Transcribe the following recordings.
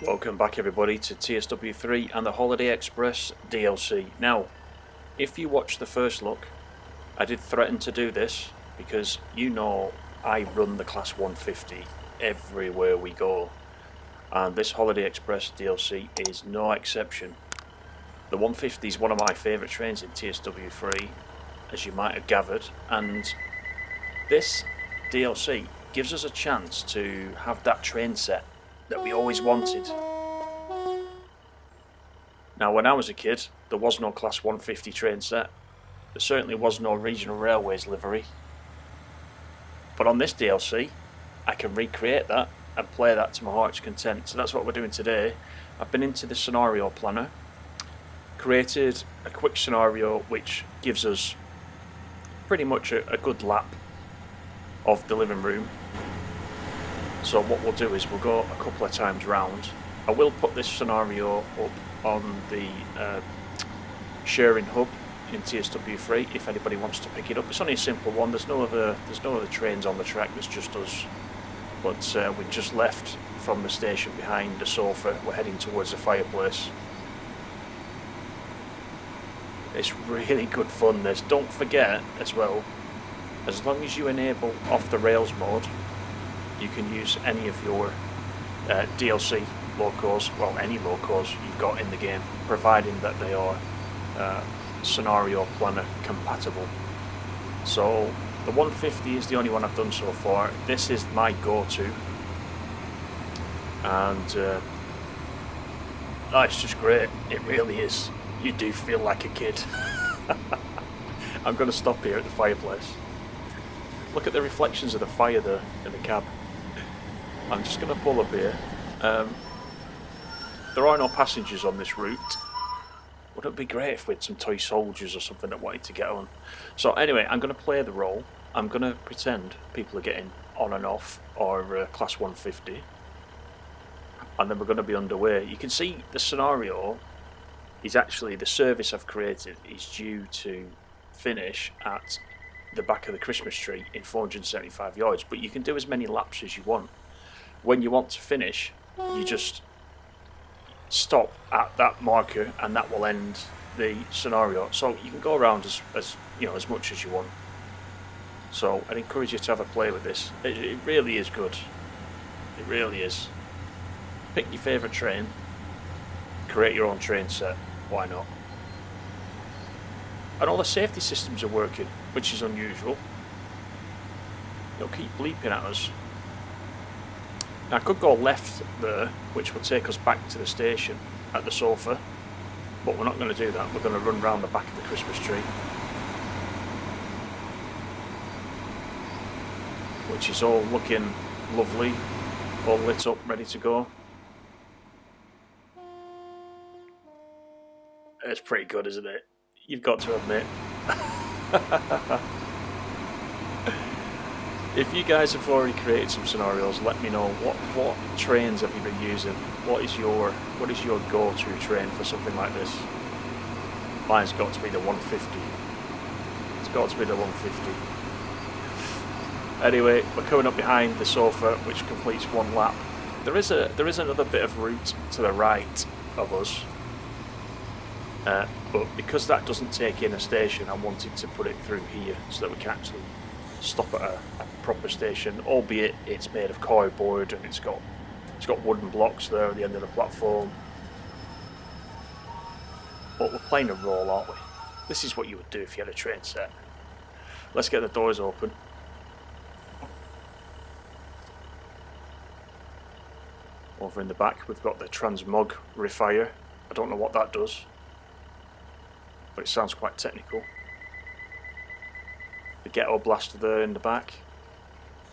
Welcome back everybody to TSW3 and the Holiday Express DLC. Now, if you watched the first look, I did threaten to do this because you know I run the Class 150 everywhere we go. And this Holiday Express DLC is no exception. The 150 is one of my favourite trains in TSW3, as you might have gathered, and this DLC gives us a chance to have that train set that we always wanted. Now, when I was a kid, there was no Class 150 train set. There certainly was no Regional Railways livery. But on this DLC, I can recreate that and play that to my heart's content. So that's what we're doing today. I've been into the scenario planner, created a quick scenario which gives us pretty much a good lap of the living room. So what we'll do is we'll go a couple of times round. I will put this scenario up on the sharing hub in TSW3 if anybody wants to pick it up. It's only a simple one. There's no other trains on the track. There's just us. But we've just left from the station behind the sofa. We're heading towards the fireplace. It's really good fun. This. Don't forget as well, as long as you enable off the rails mode, you can use any of your DLC locos, well, any locos you've got in the game, providing that they are scenario planner compatible. So the 150 is the only one I've done so far. This is my go-to, and it's just great. It really is. You do feel like a kid. I'm going to stop here at the fireplace. Look at the reflections of the fire there in the cab. I'm just going to pull up here. There are no passengers on this route. Wouldn't it be great if we had some toy soldiers or something that wanted to get on? So anyway, I'm going to play the role. I'm going to pretend people are getting on and off or Class 150. And then we're going to be underway. You can see the scenario is actually, the service I've created is due to finish at the back of the Christmas tree in 475 yards. But you can do as many laps as you want. When you want to finish, you just stop at that marker and that will end the scenario. So you can go around as you know, as much as you want. So I'd encourage you to have a play with this. It really is good. It really is. Pick your favourite train, create your own train set. Why not? And all the safety systems are working, which is unusual. They'll keep bleeping at us. Now, I could go left there, which will take us back to the station at the sofa, but we're not going to do that. We're going to run round the back of the Christmas tree, which is all looking lovely, all lit up, ready to go. It's pretty good, isn't it? You've got to admit. If you guys have already created some scenarios, let me know what trains have you been using. What is your go-to train for something like this? Mine's got to be the 150. It's got to be the 150. Anyway, we're coming up behind the sofa, which completes one lap. There is another bit of route to the right of us, but because that doesn't take in a station, I wanted to put it through here so that we can actually stop at a proper station, albeit it's made of cardboard and it's got wooden blocks there at the end of the platform. But we're playing a role, aren't we? This is what you would do if you had a train set. Let's get the doors open. Over in the back we've got the transmog refire. I don't know what that does, but it sounds quite technical. The ghetto blaster there in the back.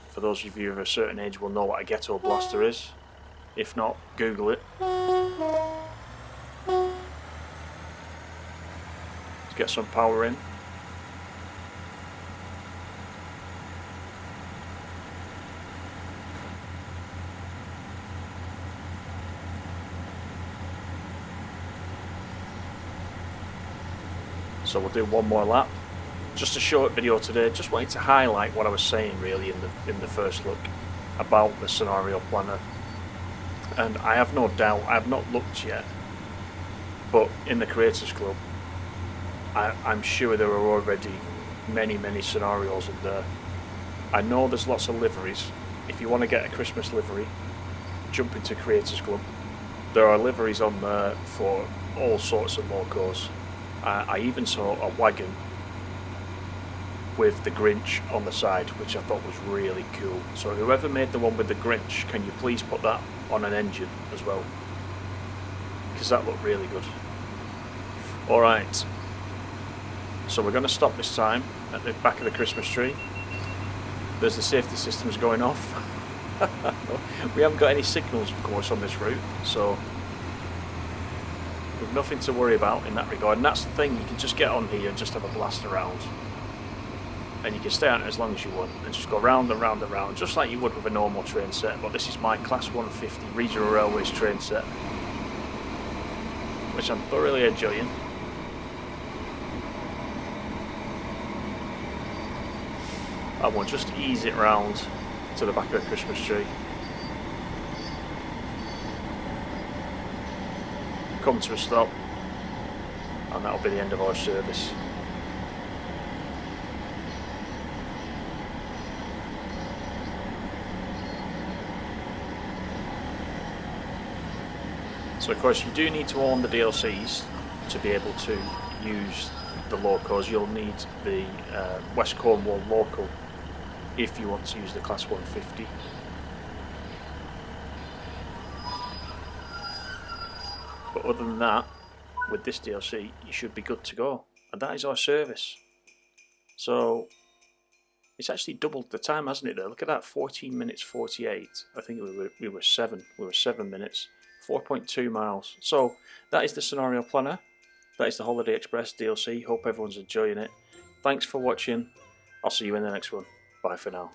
For those of you of a certain age will know what a ghetto blaster is. If not, Google it. Let's get some power in. So we'll do one more lap. Just a short video today, just wanted to highlight what I was saying really in the first look about the scenario planner. And I have no doubt, I have not looked yet, but in the Creators Club, I'm sure there are already many scenarios in there. I know there's lots of liveries. If you want to get a Christmas livery, jump into Creators Club. There are liveries on there for all sorts of locos. I even saw a wagon with the Grinch on the side, which I thought was really cool. So whoever made the one with the Grinch, can you please put that on an engine as well? Because that looked really good. Alright, so we're going to stop this time at the back of the Christmas tree. There's the safety systems going off. We haven't got any signals, of course, on this route, so we've nothing to worry about in that regard. And that's the thing, you can just get on here and just have a blast around. And you can stay on it as long as you want and just go round and round and round, just like you would with a normal train set. But this is my Class 150 Regional Railways train set, which I'm thoroughly enjoying. I will just ease it round to the back of the Christmas tree. Come to a stop, and that'll be the end of our service. So of course you do need to own the DLCs to be able to use the locos. You'll need the West Cornwall local if you want to use the Class 150. But other than that, with this DLC you should be good to go, and that is our service. So it's actually doubled the time, hasn't it there? Look at that, 14 minutes 48. I think we were 7 minutes. 4.2 miles. So that is the Scenario Planner. That is the Holiday Express DLC. Hope everyone's enjoying it. Thanks for watching. I'll see you in the next one. Bye for now.